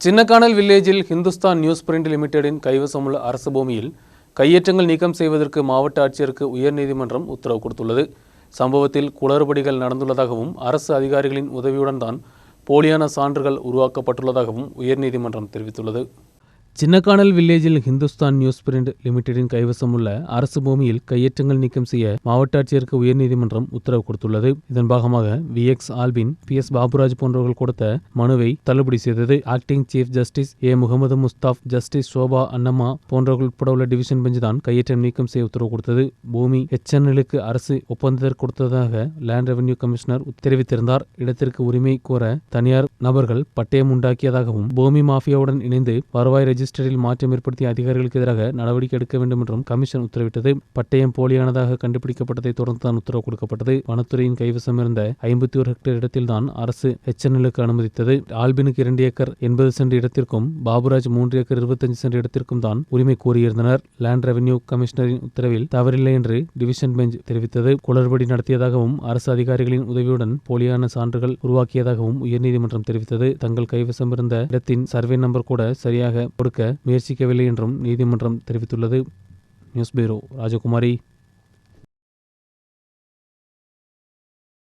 சின்னக்கானல் வில்லேஜில் Hindustan news print லிமிடெடின் கைவசமுள்ள அரசு பூமியில் கையேற்றங்கள் நீக்கம் செய்வதற்கு மாவட்ட ஆட்சியருக்கு உயர்நீதிமன்றம் உத்தரவு கொடுத்துள்ளது. சம்பவத்தில் குளறுபடிகள் நடந்துள்ளதாகவும் அரசு அதிகாரிகளின் உதவியுடன் தான் போலியான சான்றுகள் உருவாக்கப்பட்டுள்ளதாகவும் உயர்நீதிமன்றம் தெரிவித்துள்ளது. சின்னக்கானல் வில்லேஜில் ஹிந்துஸ்தான் நியூஸ் பிரிண்ட் லிமிடெடின் கைவசமுள்ள அரசு பூமியில் கையேற்றங்கள் நீக்கம் செய்ய மாவட்ட ஆட்சியருக்கு உயர்நீதிமன்றம் உத்தரவு கொடுத்துள்ளது. இதன் பாகமாக VX ஆல்பின், PS பாபுராஜ் போன்றவர்கள் கொடுத்த மனுவை தள்ளுபடி செய்தது. Acting chief justice A Mohammed Mustaque, justice Shoba Annamma போன்றவர்கள் உட்பட உள்ள டிவிஷன் பெஞ்ச் தான் கையேற்றம் நீக்கம் செய்ய உத்தரவு கொடுத்தது. பூமி HNL-க்கு அரசு ஒப்பந்தத்திற்கு கொடுத்ததாக லேண்ட் ரெவென்யூ கமிஷனர் தெரிவித்திருந்தார். இடத்திற்கு உரிமை கோர தனியார் நபர்கள் பட்டயம் உண்டாக்கியதாகவும் பூமி மாஃபியாவுடன் இணைந்து வருவாய் ரெஜிஸ்டரில் மாற்றம் ஏற்படுத்திய அதிகாரிகளுக்கு எதிராக நடவடிக்கை எடுக்க வேண்டும் என்றும் கமிஷன் உத்தரவிட்டது. பட்டயம் போலியானதாக கண்டுபிடிக்கப்பட்டதை தொடர்ந்து தான் உத்தரவு கொடுக்கப்பட்டது. வனத்துறையின் கைவசம் இருந்த 51 ஹெக்டேர் இடத்தில் தான் அரசு HNL-க்கு அனுமதித்தது. ஆல்பினுக்கு 2 ஏக்கர் 80 சென்ட் இடத்திற்கும் பாபுராஜ் 3 ஏக்கர் 25 சென்ட் இடத்திற்கும் தான் உரிமை கோரியிருந்தனர். லேண்ட் ரெவென்யூ கமிஷனரின் உத்தரவில் தவறில்லை என்று டிவிஷன் பெஞ்ச் தெரிவித்தது. குளறுபடி நடத்தியதாகவும் அரசு அதிகாரிகளின் உதவியுடன் போலியான சான்றுகள் உருவாக்கியதாகவும் உயர்நீதிமன்றம் தெரிவித்தது. தங்கள் கைவசம் இருந்த இடத்தின் சர்வே நம்பர் கூட சரியாக கொடுக்க முயற்சிக்கவில்லை என்றும் நீதிமன்றம் தெரிவித்துள்ளது. நியூஸ் பியூரோ ராஜகுமாரி.